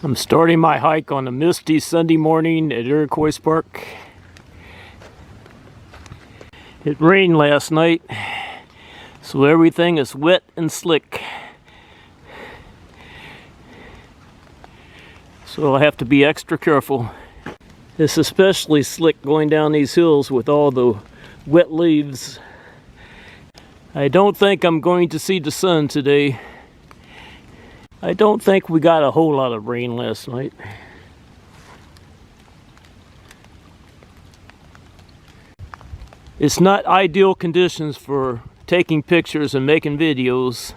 I'm starting my hike on a misty Sunday morning at Iroquois Park. It rained last night, so everything is wet and slick. So I have to be extra careful. It's especially slick going down these hills with all the wet leaves. I don't think I'm going to see the sun today. I don't think we got a whole lot of rain last night. It's not ideal conditions for taking pictures and making videos,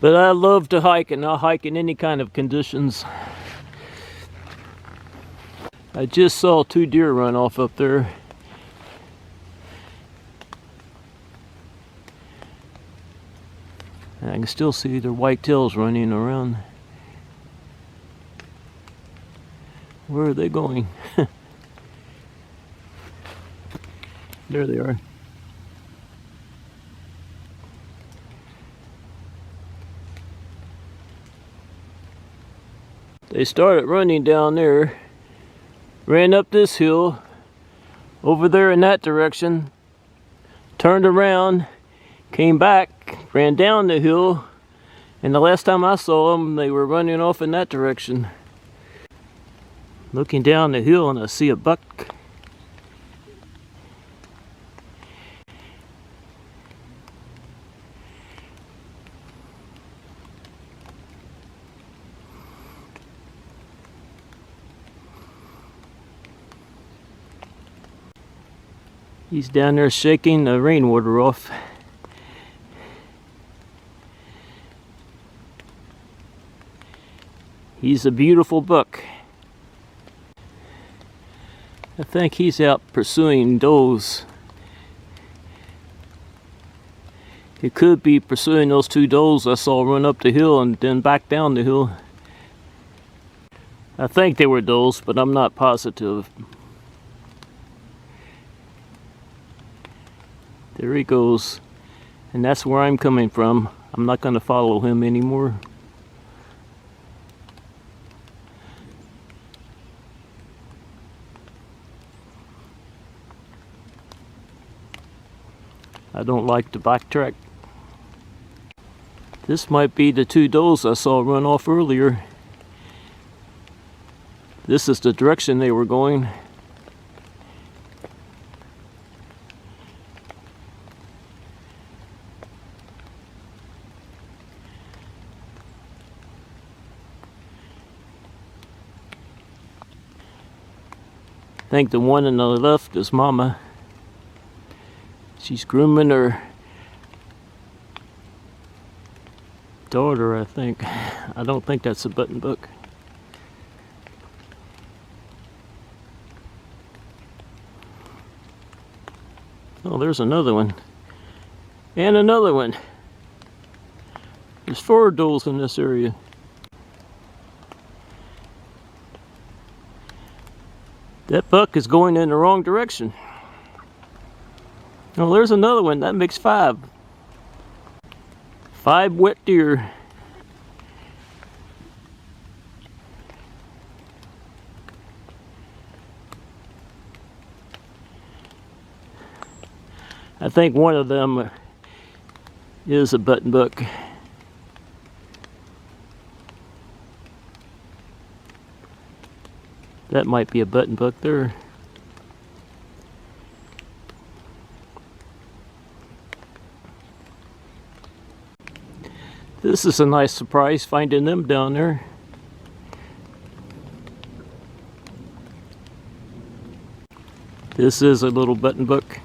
but I love to hike, and I'll hike in any kind of conditions. I just saw 2 deer run off up there. And I can still see their white tails running around. Where are they going? There they are. They started running down there, ran up this hill, over there in that direction, turned around, came back, ran down the hill, and the last time I saw them, they were running off in that direction. Looking down the hill and I see a buck. He's down there shaking the rainwater off. He's a beautiful buck. I think he's out pursuing does. He could be pursuing those 2 does I saw run up the hill and then back down the hill. I think they were does, but I'm not positive. There he goes. And that's where I'm coming from. I'm not going to follow him anymore. I don't like to backtrack. This might be the 2 does I saw run off earlier. This is the direction they were going. I think the one on the left is Mama. She's grooming her daughter, I think. I don't think that's a button buck. Oh, there's another one. And another one. There's 4 does in this area. That buck is going in the wrong direction. Oh, there's another one. That makes 5. 5 wet deer. I think one of them is a button buck. That might be a button buck there. This is a nice surprise, finding them down there. This is a little button buck.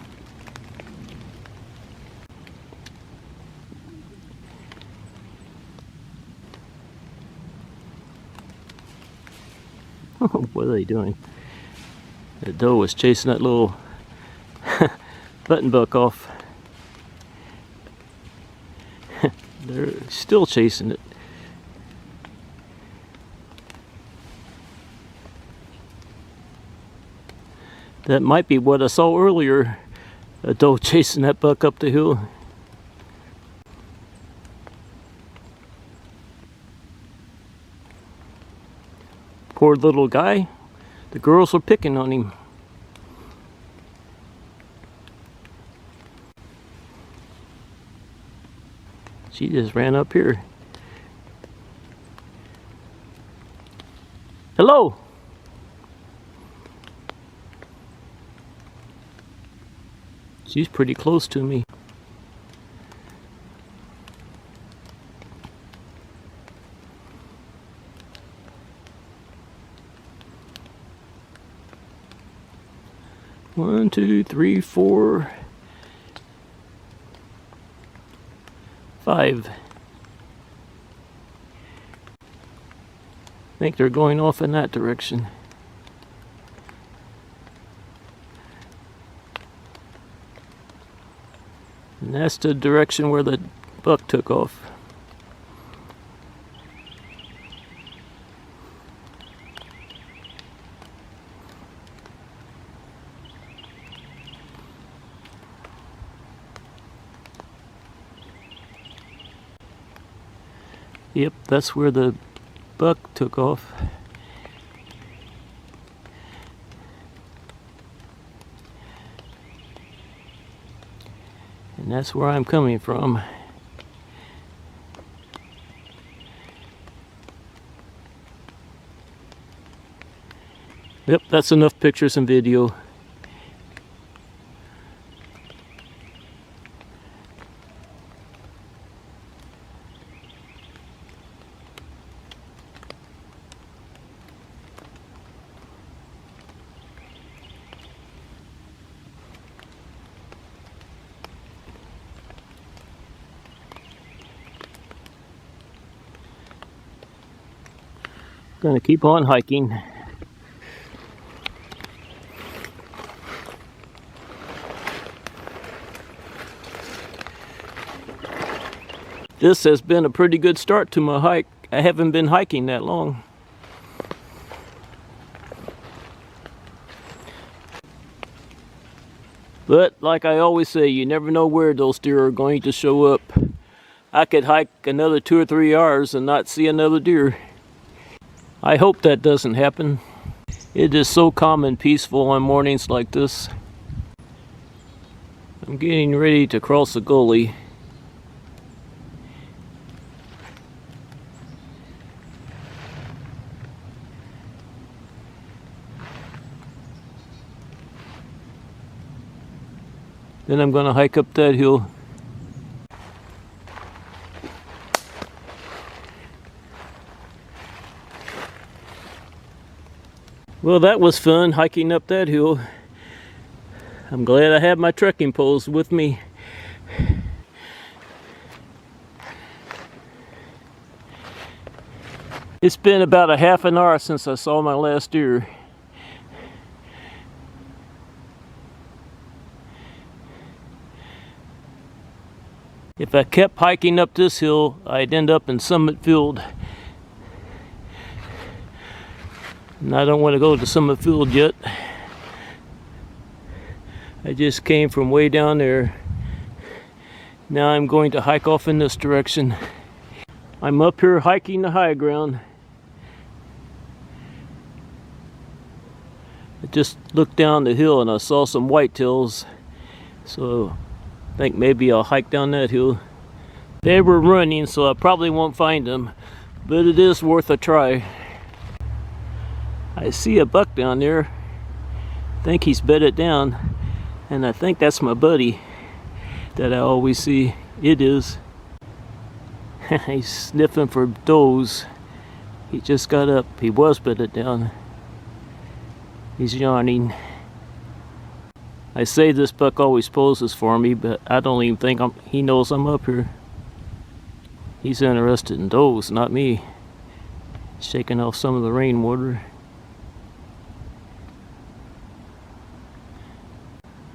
What are they doing? The doe was chasing that little button buck off. They're still chasing it. That might be what I saw earlier. A doe chasing that buck up the hill. Poor little guy. The girls were picking on him. She just ran up here. Hello! She's pretty close to me. One, two, three, four, 5. I think they're going off in that direction. And that's the direction where the buck took off. Yep, that's where the buck took off. And that's where I'm coming from. Yep, that's enough pictures and video. Gonna keep on hiking. This has been a pretty good start to my hike. I haven't been hiking that long. But like I always say, you never know where those deer are going to show up. I could hike another 2 or 3 hours and not see another deer. I hope that doesn't happen. It is so calm and peaceful on mornings like this. I'm getting ready to cross a gully. Then I'm going to hike up that hill. Well, that was fun, hiking up that hill. I'm glad I have my trekking poles with me. It's been about a half an hour since I saw my last deer. If I kept hiking up this hill, I'd end up in Summit Field. And I don't want to go to Summit Field yet. I just came from way down there. Now I'm going to hike off in this direction. I'm up here hiking the high ground. I just looked down the hill and I saw some whitetails. So I think maybe I'll hike down that hill. They were running, so I probably won't find them, but it is worth a try. I see a buck down there. I think he's bedded down, and I think that's my buddy that I always see. It is. He's sniffing for does. He just got up. He was bedded down. He's yawning. I say this buck always poses for me, but I don't even think he knows I'm up here. He's interested in does, not me. Shaking off some of the rainwater.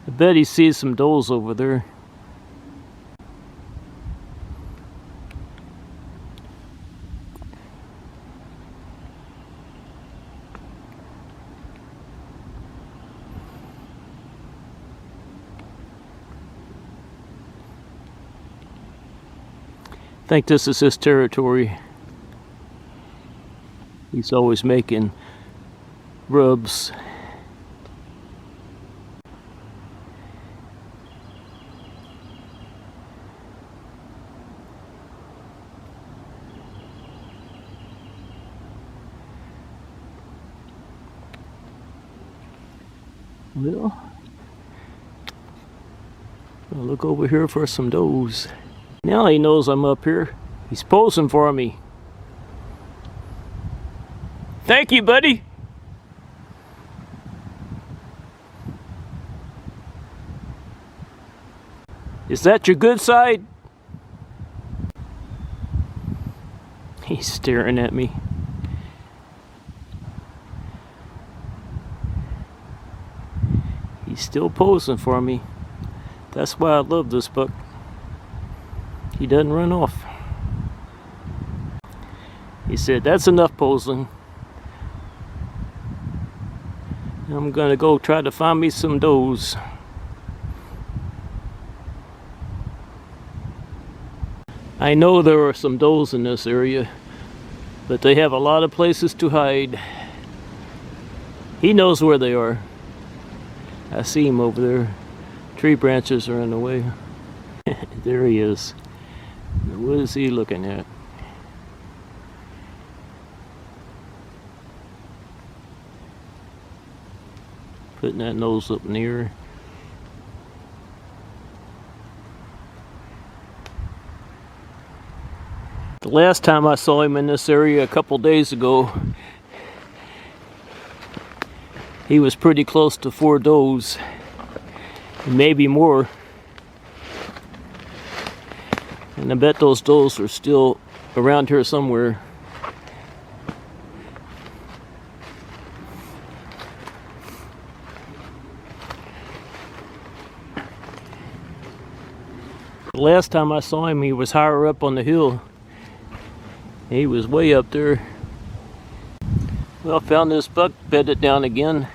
I bet he sees some does over there. I think this is his territory. He's always making rubs. Well, I'll look over here for some does. Now he knows I'm up here. He's posing for me. Thank you, buddy. Is that your good side? He's staring at me. He's still posing for me. That's why I love this buck. He doesn't run off. He said, that's enough posing. I'm gonna go try to find me some does. I know there are some does in this area, but they have a lot of places to hide. He knows where they are. I see him over there. Tree branches are in the way. There he is. What is he looking at? Putting that nose up in the air. The last time I saw him in this area a couple days ago, he was pretty close to 4 does, maybe more. And I bet those does are still around here somewhere. The last time I saw him, he was higher up on the hill. He was way up there. Well, found this buck bedded down again,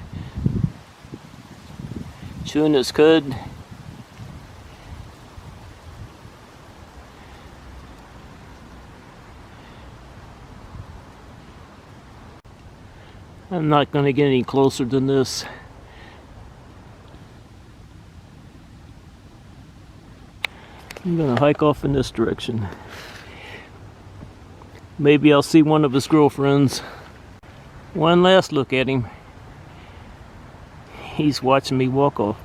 chewing his cud. I'm not going to get any closer than this. I'm going to hike off in this direction. Maybe I'll see one of his girlfriends. One last look at him. He's watching me walk off.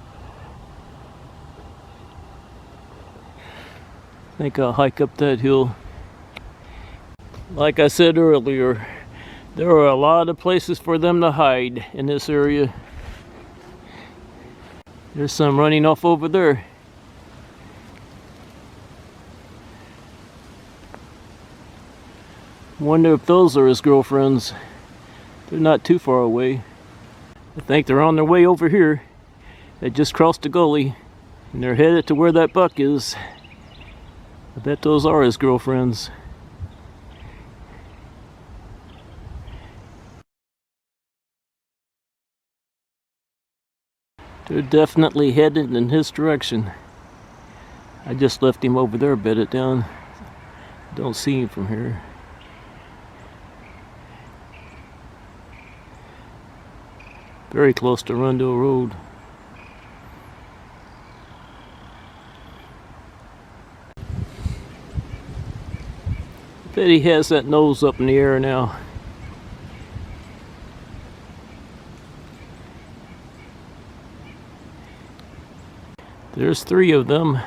I think I'll hike up that hill. Like I said earlier, there are a lot of places for them to hide in this area. There's some running off over there. Wonder if those are his girlfriends. They're not too far away. I think they're on their way over here. They just crossed the gully and they're headed to where that buck is. I bet those are his girlfriends. They're definitely headed in his direction. I just left him over there bedded down. Don't see him from here. Very close to Rundle Road. I bet he has that nose up in the air now. There's 3 of them.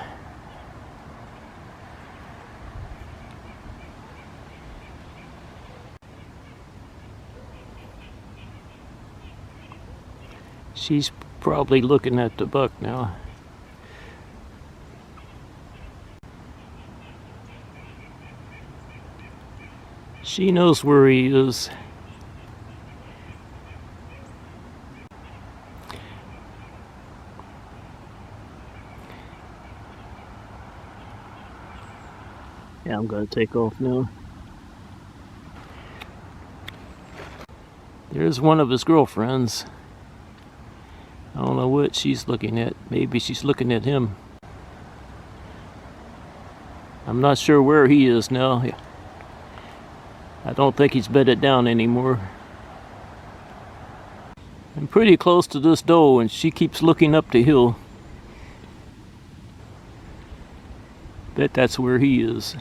She's probably looking at the buck now. She knows where he is. Yeah, I'm gonna take off now. There's one of his girlfriends. I don't know what she's looking at. Maybe she's looking at him. I'm not sure where he is now. I don't think he's bedded down anymore. I'm pretty close to this doe and she keeps looking up the hill. Bet that's where he is.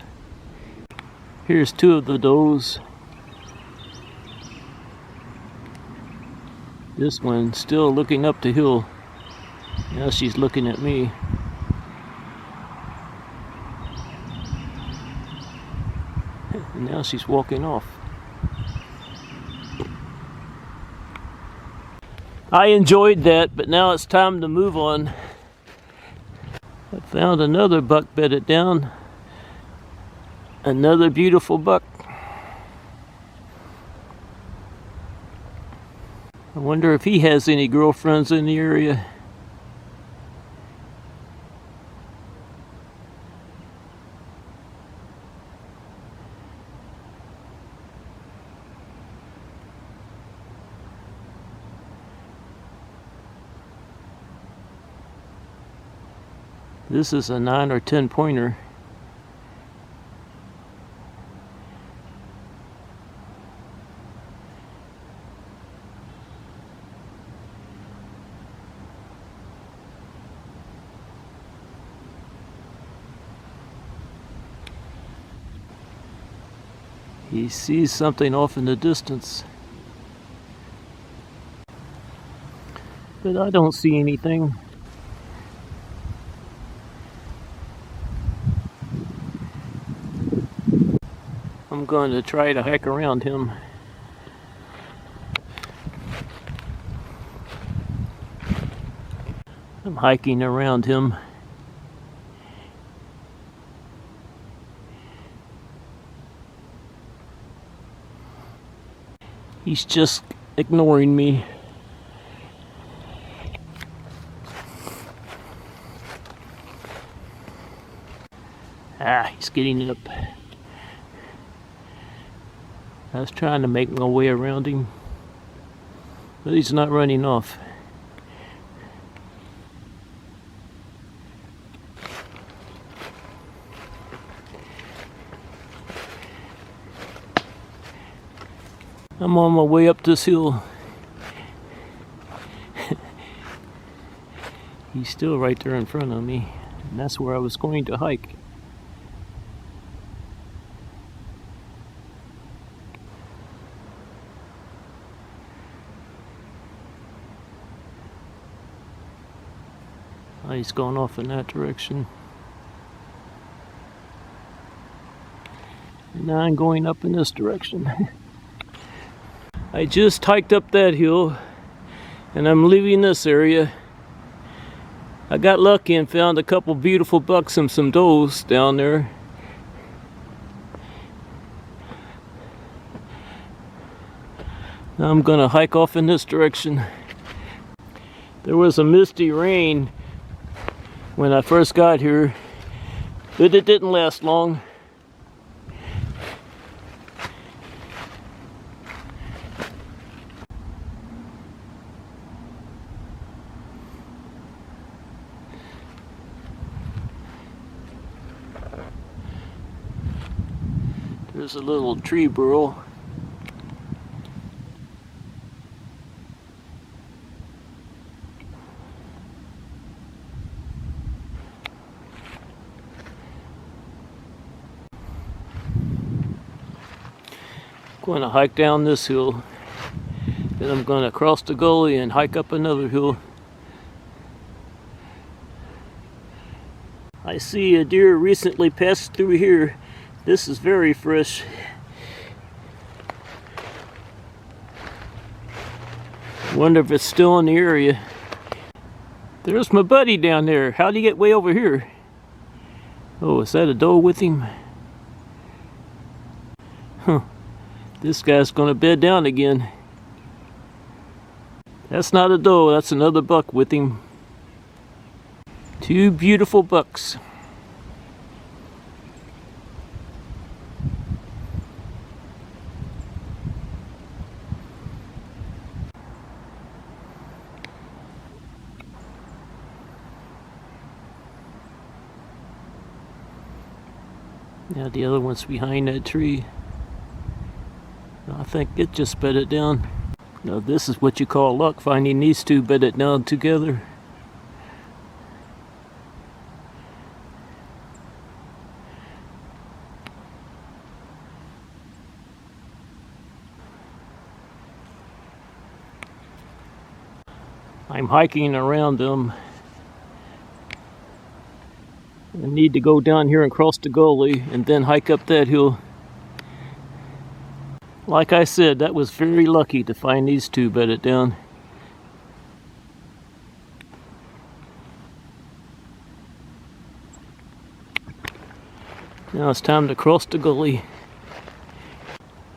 Here's two of the does. This one still looking up the hill. Now she's looking at me. And now she's walking off. I enjoyed that, but now it's time to move on. I found another buck bedded down. Another beautiful buck. I wonder if he has any girlfriends in the area. This is a 9 or 10 pointer. He sees something off in the distance, but I don't see anything. I'm going to try to hike around him. I'm hiking around him. He's just ignoring me. He's getting up. I was trying to make my way around him, but he's not running off. I'm on my way up this hill. He's still right there in front of me, and that's where I was going to hike. He's going off in that direction. And now I'm going up in this direction. I just hiked up that hill and I'm leaving this area. I got lucky and found a couple beautiful bucks and some does down there. Now I'm gonna hike off in this direction. There was a misty rain when I first got here, but it didn't last long. There's a little tree burl. I'm going to hike down this hill, then I'm going to cross the gully and hike up another hill. I see a deer recently passed through here. This is very fresh. Wonder if it's still in the area. There's my buddy down there. How'd he get way over here? Oh, is that a doe with him? Huh. This guy's gonna bed down again. That's not a doe, that's another buck with him. Two beautiful bucks. Now the other one's behind that tree. I think it just bedded down. Now this is what you call luck, finding these two bedded down together. I'm hiking around them. I need to go down here and cross the gully and then hike up that hill. Like I said, that was very lucky to find these two bedded down. Now it's time to cross the gully.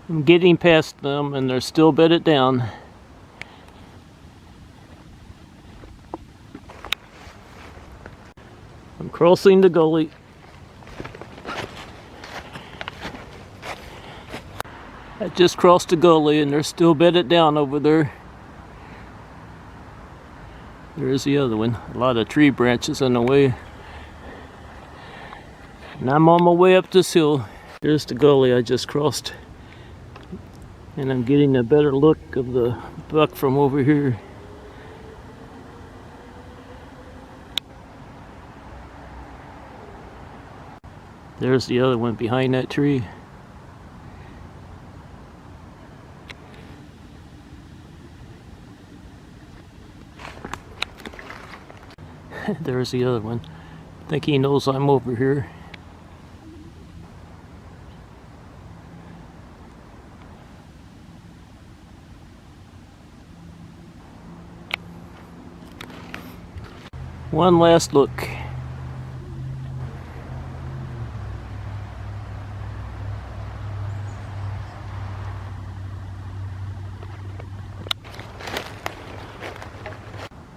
I'm getting past them and they're still bedded down. I'm crossing the gully. I just crossed the gully and they're still bedded down over there. There's the other one. A lot of tree branches in the way. And I'm on my way up this hill. There's the gully I just crossed. And I'm getting a better look of the buck from over here. There's the other one behind that tree. There's the other one. I think he knows I'm over here. One last look.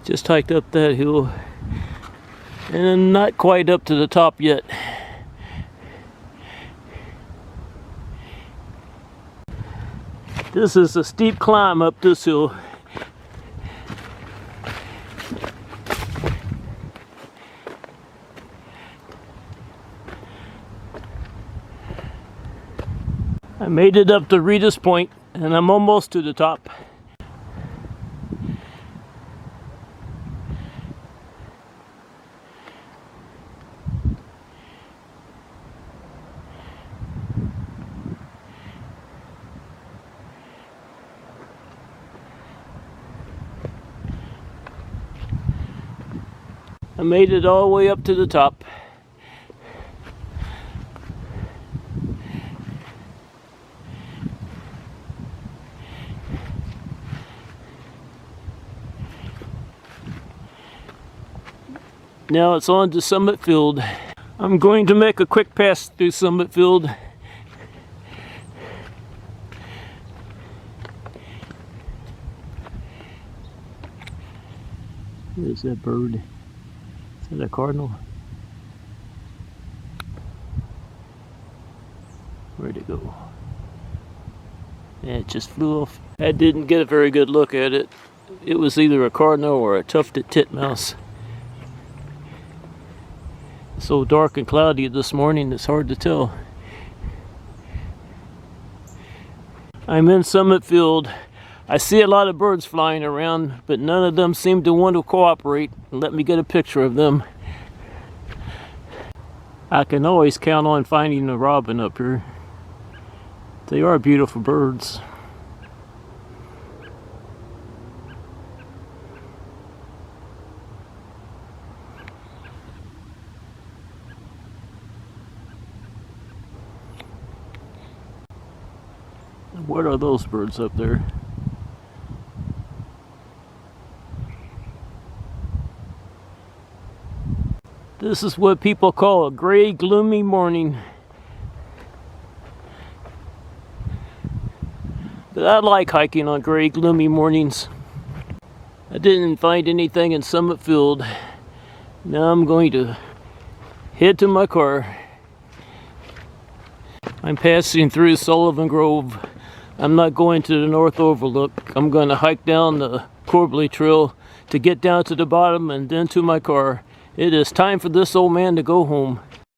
Just hiked up that hill. And not quite up to the top yet. This is a steep climb up this hill. I made it up to Rita's Point and I'm almost to the top. I made it all the way up to the top. Now it's on to Summit Field. I'm going to make a quick pass through Summit Field. There's that bird. Is that a cardinal? Where'd it go? Yeah, it just flew off. I didn't get a very good look at it. It was either a cardinal or a tufted titmouse. It's so dark and cloudy this morning, it's hard to tell. I'm in Summit Field. I see a lot of birds flying around, but none of them seem to want to cooperate and let me get a picture of them. I can always count on finding a robin up here. They are beautiful birds. What are those birds up there? This is what people call a gray, gloomy morning. But I like hiking on gray, gloomy mornings. I didn't find anything in Summit Field. Now I'm going to head to my car. I'm passing through Sullivan Grove. I'm not going to the North Overlook. I'm going to hike down the Corbly Trail to get down to the bottom and then to my car. It is time for this old man to go home.